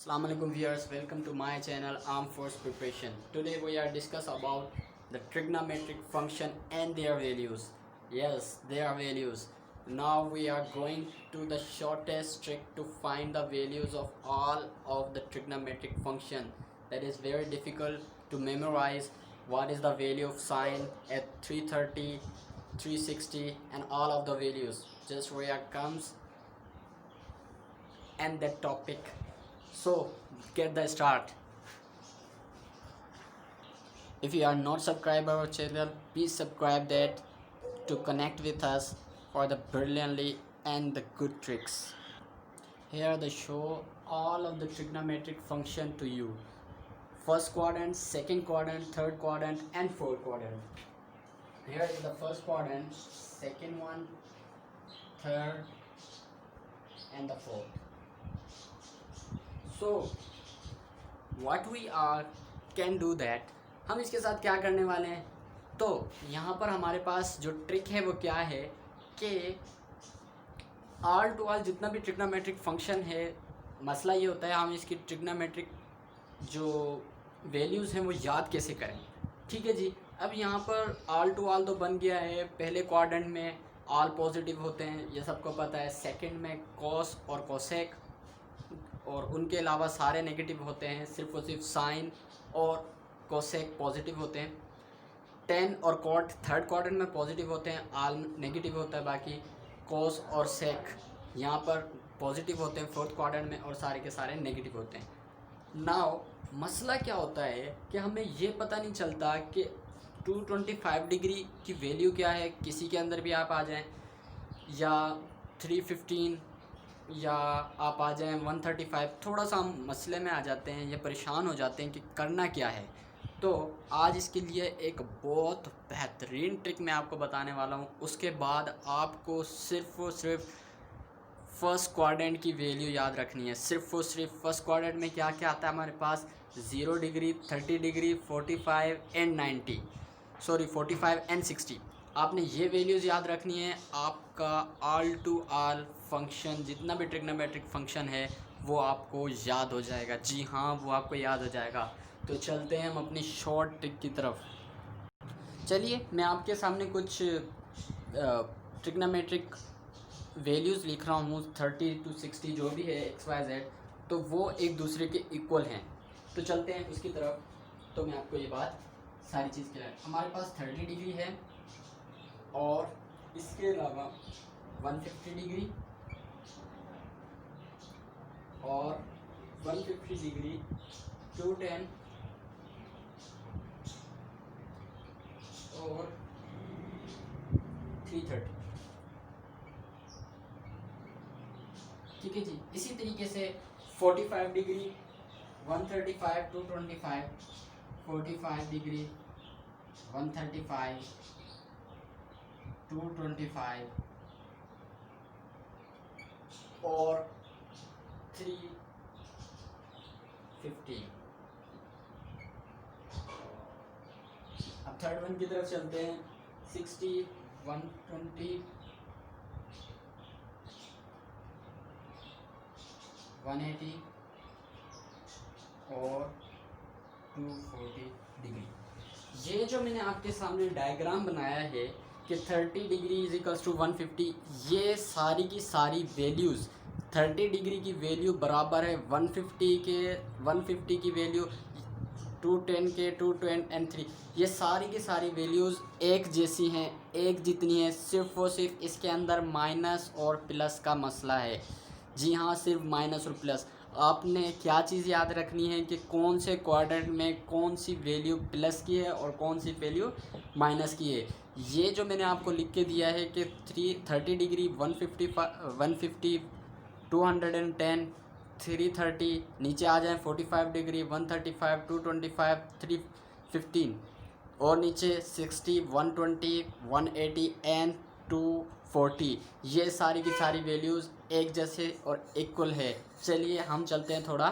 Assalamu alaikum viewers, welcome to my channel Armed Force Preparation. Today we are discuss about the trigonometric function and their values. Yes, their values. Now we are going to the shortest trick to find the values of all of the trigonometric function. That is very difficult to memorize. What is the value of sine at 330, 360 and all of the values. Just where comes and that topic. So get the start. If you are not subscribed our channel, please subscribe that to connect with us for the brilliantly and the good tricks. Here they show all of the trigonometric function to you. First quadrant, second quadrant, third quadrant and fourth quadrant. Here is the first quadrant, second one, third and the fourth. So what we are can do that, हम इसके साथ क्या करने वाले हैं, तो यहाँ पर हमारे पास जो ट्रिक है वो क्या है कि आल टू आल जितना भी ट्रिग्नोमेट्रिक फंक्शन है, मसला ये होता है हम इसकी ट्रिग्नोमेट्रिक जो वैल्यूज़ हैं वो याद कैसे करें। ठीक है जी, अब यहाँ पर आल टू आल तो बन गया है। पहले क्वाड्रेंट में आल पॉजिटिव होते हैं, ये सबको पता है। सेकंड में कॉस और कोसेक और उनके अलावा सारे नेगेटिव होते हैं, सिर्फ और सिर्फ साइन और कोसेक पॉजिटिव होते हैं। टेन और कॉट थर्ड क्वाड्रेंट में पॉजिटिव होते हैं, आल नेगेटिव होता है। बाकी कोस और सेक यहाँ पर पॉजिटिव होते हैं फोर्थ क्वाड्रेंट में और सारे के सारे नेगेटिव होते हैं। नाउ मसला क्या होता है कि हमें ये पता नहीं चलता कि 225 डिग्री की वैल्यू क्या है। किसी के अंदर भी आप आ जाएं, या 315 या आप आ जाएं 135, थोड़ा सा हम मसले में आ जाते हैं या परेशान हो जाते हैं कि करना क्या है। तो आज इसके लिए एक बहुत बेहतरीन ट्रिक मैं आपको बताने वाला हूँ। उसके बाद आपको सिर्फ़ और सिर्फ फर्स्ट क्वाड्रेंट की वैल्यू याद रखनी है। सिर्फ और सिर्फ फर्स्ट क्वाड्रेंट में क्या क्या आता है हमारे पास, 0 degree, 30 degree, 45 and 90, sorry 45 and 60। आपने ये वैल्यूज़ याद रखनी है। आपका आल टू आल फंक्शन जितना भी ट्रिग्नोमेट्रिक फंक्शन है वो आपको याद हो जाएगा। जी हाँ, वो आपको याद हो जाएगा। तो चलते हैं हम अपनी शॉर्ट ट्रिक की तरफ। चलिए मैं आपके सामने कुछ ट्रिग्नोमेट्रिक वैल्यूज़ लिख रहा हूँ। 30 to 60 जो भी है XYZ, तो वो एक दूसरे के इक्वल हैं। तो चलते हैं उसकी तरफ। तो मैं आपको ये बात सारी चीज़ क्लियर, हमारे पास 30 डिग्री है और इसके अलावा 150 डिग्री और 150 डिग्री, 210 और 330। ठीक है जी। इसी तरीके से 45 डिग्री, 135, 225, 45 डिग्री, 135, 225 और 350। अब थर्ड वन की तरफ चलते हैं। 60, 120, 180 और 240 डिग्री। ये जो मैंने आपके सामने डायग्राम बनाया है कि 30 डिग्री इज इक्वल्स टू 150, ये सारी की सारी वैल्यूज़ 30 डिग्री की वैल्यू बराबर है 150 के, 150 की वैल्यू 210 के, 210 एंड 3। ये सारी की सारी वैल्यूज़ एक जैसी हैं, एक जितनी है। सिर्फ और सिर्फ इसके अंदर माइनस और प्लस का मसला है। जी हाँ, सिर्फ माइनस और प्लस। आपने क्या चीज़ याद रखनी है कि कौन से क्वाड्रेंट में कौन सी वैल्यू प्लस की है और कौन सी वैल्यू माइनस की है। ये जो मैंने आपको लिख के दिया है कि 30 डिग्री, 150, 210, 330, नीचे आ जाए 45 डिग्री, 135, 225, 315 और नीचे 60, 120, 180 एंड 240। ये सारी की सारी वैल्यूज़ एक जैसे और इक्वल है। चलिए हम चलते हैं थोड़ा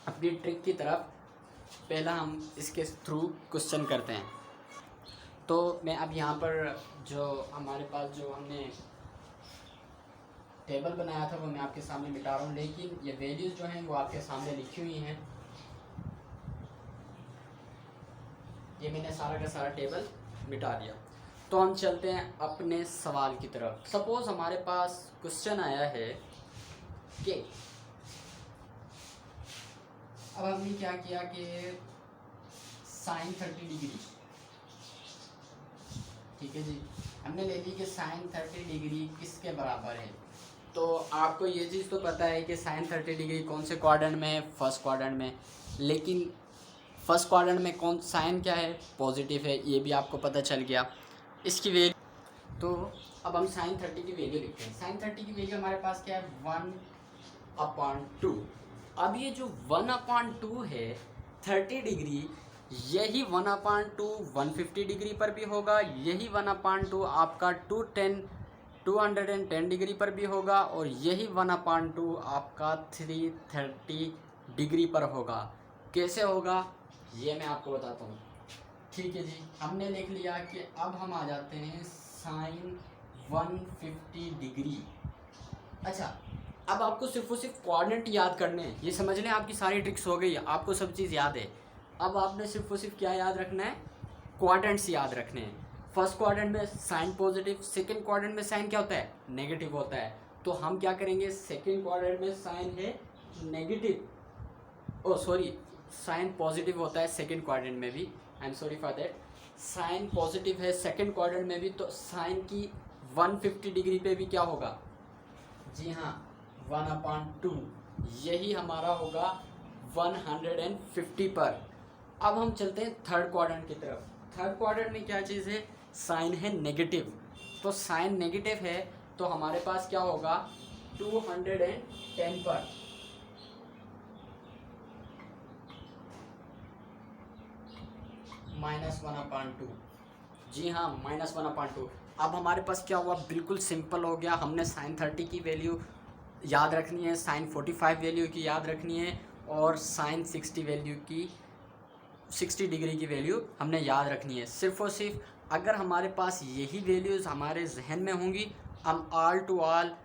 अपनी ट्रिक की तरफ। पहला हम इसके थ्रू क्वेश्चन करते हैं। तो मैं अब यहाँ पर जो हमारे पास जो हमने टेबल बनाया था वो मैं आपके सामने मिटा रहा हूँ, लेकिन ये वैल्यूज़ जो हैं वो आपके सामने लिखी हुई हैं। ये मैंने सारा का सारा टेबल मिटा दिया। तो हम चलते हैं अपने सवाल की तरफ। सपोज हमारे पास क्वेश्चन आया है कि अब हमने क्या किया कि साइन 30 डिग्री, ठीक है जी, हमने ले ली कि साइन 30 डिग्री किसके बराबर है। तो आपको ये चीज़ तो पता है कि साइन 30 डिग्री कौन से क्वाड्रेंट में है, फर्स्ट क्वाड्रेंट में। लेकिन फर्स्ट क्वाड्रेंट में कौन साइन क्या है, पॉजिटिव है, ये भी आपको पता चल गया। इसकी वैल्यू, तो अब हम साइन 30 की वैल्यू लिखते हैं। साइन 30 की वैल्यू हमारे पास क्या है, 1/2। अब ये जो 1/2 है 30 डिग्री, यही 1/2 150 डिग्री पर भी होगा, यही 1/2 आपका 210 डिग्री पर भी होगा, और यही 1/2 आपका 330 डिग्री पर होगा। कैसे होगा ये मैं आपको बताता हूँ। ठीक है जी, हमने लिख लिया कि अब हम आ जाते हैं साइन 150 डिग्री। अच्छा, अब आपको सिर्फ और सिर्फ कोऑर्डिनेट याद करने हैं। ये समझ लें आपकी सारी ट्रिक्स हो गई, आपको सब चीज़ याद है। अब आपने सिर्फ और सिर्फ क्या याद रखना है, क्वाड्रेंट्स याद रखने हैं। फर्स्ट क्वाड्रेंट में साइन पॉजिटिव, सेकंड क्वाड्रेंट में साइन क्या होता है, नेगेटिव होता है। तो हम क्या करेंगे, सेकंड क्वाड्रेंट में साइन है negative, oh sorry sign positive होता है सेकंड क्वाड्रेंट में भी, I am sorry for that. Sign positive है सेकंड क्वाड्रेंट में भी, तो साइन की 150 डिग्री पे भी क्या होगा, जी हाँ 1/2, यही हमारा होगा 150 पर। अब हम चलते हैं थर्ड क्वाड्रेंट की तरफ। थर्ड क्वाड्रेंट में क्या चीज़ है, साइन है नेगेटिव। तो साइन नेगेटिव है तो हमारे पास क्या होगा, 210 पर। -1/2, जी हाँ -1/2। अब हमारे पास क्या हुआ, बिल्कुल सिंपल हो गया। हमने साइन 30 की वैल्यू याद रखनी है, साइन 45 वैल्यू की याद रखनी है, और साइन 60 वैल्यू की 60 डिग्री की वैल्यू हमने याद रखनी है। सिर्फ और सिर्फ अगर हमारे पास यही वैल्यूज़ हमारे जहन में होंगी, हम ऑल टू ऑल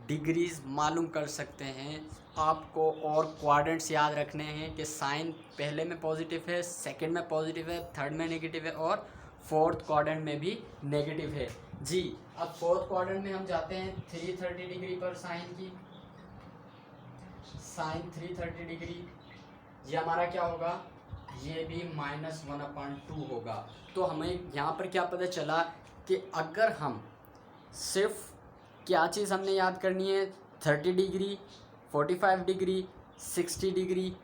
डिग्रीज़ मालूम कर सकते हैं। आपको और क्वाड्रेंट्स याद रखने हैं कि साइन पहले में पॉजिटिव है, सेकंड में पॉजिटिव है, थर्ड में नेगेटिव है, और फोर्थ क्वाड्रेंट में भी नेगेटिव है जी। अब फोर्थ क्वाड्रेंट में हम जाते हैं 330 डिग्री पर। साइन की साइन 330 डिग्री, ये हमारा क्या होगा, ये भी -1/2 होगा। तो हमें यहाँ पर क्या पता चला कि अगर हम सिर्फ क्या चीज़ हमने याद करनी है, 30 डिग्री, 45 डिग्री, 60 डिग्री,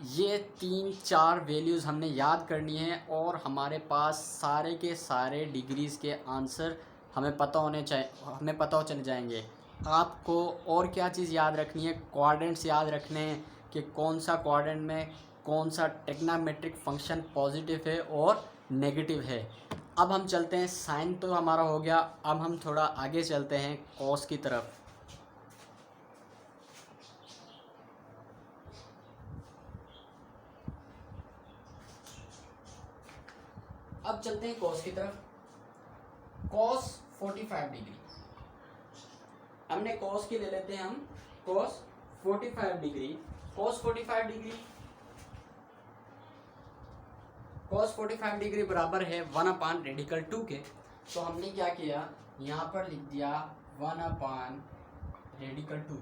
ये 3-4 वैल्यूज़ हमने याद करनी है, और हमारे पास सारे के सारे डिग्रीज़ के आंसर हमें पता होने चाहिए, हमें पता हो चल जाएंगे। आपको और क्या चीज़ याद रखनी है, क्वाड्रेंट्स याद रखने हैं कि कौन सा क्वाड्रेंट में कौन सा ट्रिग्नोमेट्रिक फंक्शन पॉजिटिव है और नेगेटिव है। अब हम चलते हैं, साइन तो हमारा हो गया, अब हम थोड़ा आगे चलते हैं कॉस की तरफ। अब चलते हैं कॉस की तरफ। कॉस 45 डिग्री, हमने कॉस की ले लेते हैं हम, cos 45 degree. Cos 45 degree, cos 45 degree बराबर है 1/रेडिकल 2 के। तो हमने क्या किया, यहाँ पर लिख दिया 1/रेडिकल 2।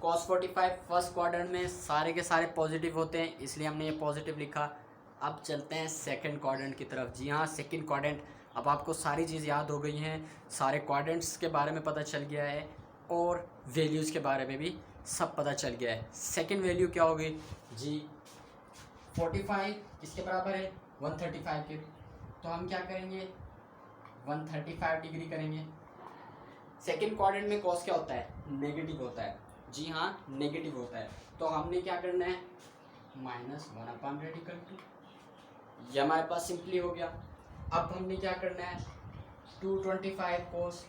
कॉस 45 फर्स्ट क्वाड्रेंट में सारे के सारे पॉजिटिव होते हैं, इसलिए हमने ये पॉजिटिव लिखा। अब चलते हैं सेकंड क्वाड्रेंट की तरफ। जी हाँ, सेकंड क्वाड्रेंट। अब आपको सारी चीज़ याद हो गई हैं, सारे क्वाड्रेंट्स के बारे में पता चल गया है, और वैल्यूज़ के बारे में भी सब पता चल गया है। सेकंड वैल्यू क्या होगी जी, 45 किसके बराबर है, 135 के। तो हम क्या करेंगे, 135 डिग्री करेंगे। सेकंड क्वाड्रेंट में कॉस क्या होता है, नेगेटिव होता है, जी हाँ नेगेटिव होता है। तो हमने क्या करना है, -1/रेडिकल 2, ये हमारे पास सिंपली हो गया। अब हमने क्या करना है, 225 कोस,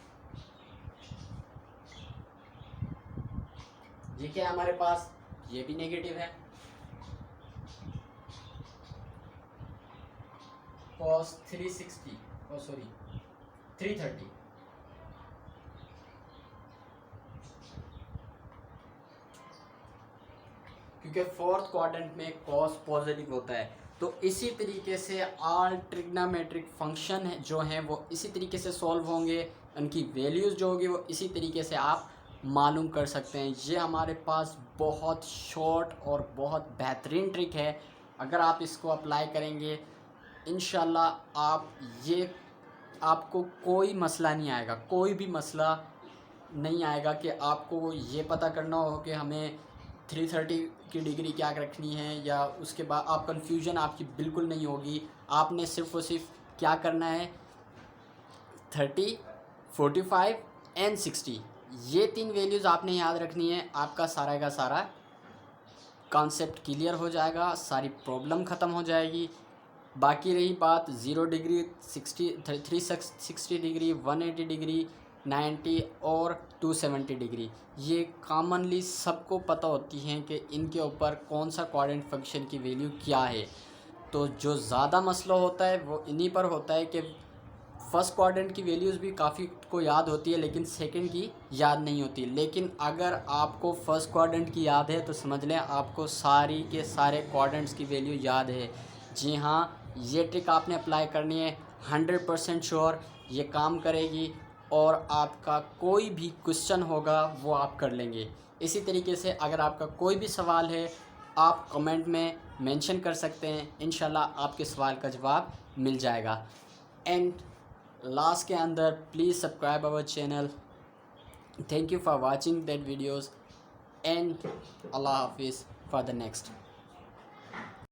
ये क्या है हमारे पास, ये भी नेगेटिव है। cos 360, ओ सॉरी 330, क्योंकि फोर्थ क्वाड्रेंट में कॉस पॉजिटिव होता है। तो इसी तरीके से ऑल ट्रिग्नोमेट्रिक फंक्शन जो हैं वो इसी तरीके से सॉल्व होंगे, उनकी वैल्यूज़ जो होगी वो इसी तरीके से आप मालूम कर सकते हैं। ये हमारे पास बहुत शॉर्ट और बहुत बेहतरीन ट्रिक है। अगर आप इसको अप्लाई करेंगे इंशाल्लाह आपको कोई मसला नहीं आएगा, कोई भी मसला नहीं आएगा कि आपको ये पता करना हो कि हमें 330 की डिग्री क्या रखनी है, या उसके बाद आप कन्फ्यूजन आपकी बिल्कुल नहीं होगी। आपने सिर्फ और सिर्फ क्या करना है, 30, 45 एंड 60 ये 3 वैल्यूज़ आपने याद रखनी है। आपका सारा का सारा कॉन्सेप्ट क्लियर हो जाएगा, सारी प्रॉब्लम ख़त्म हो जाएगी। बाकी रही बात 0 डिग्री, 360 डिग्री, 180 डिग्री, 90 और 270 डिग्री, ये कॉमनली सबको पता होती हैं कि इनके ऊपर कौन सा क्वाड्रेंट फंक्शन की वैल्यू क्या है। तो जो ज़्यादा मसला होता है वो इन्हीं पर होता है कि फर्स्ट क्वाड्रेंट की वैल्यूज़ भी काफ़ी को याद होती है लेकिन सेकंड की याद नहीं होती। लेकिन अगर आपको फर्स्ट क्वाड्रेंट की याद है तो समझ लें आपको सारी के सारे क्वाड्रेंट्स की वैल्यू याद है। जी हाँ, ये ट्रिक आपने अप्लाई करनी है, 100% श्योर ये काम करेगी और आपका कोई भी क्वेश्चन होगा वो आप कर लेंगे। इसी तरीके से अगर आपका कोई भी सवाल है आप कमेंट में मेंशन कर सकते हैं, इंशाल्लाह आपके सवाल का जवाब मिल जाएगा। एंड लास्ट के अंदर please subscribe our channel. Thank you for watching that videos and अल्लाह हाफिज़ फॉर द नेक्स्ट।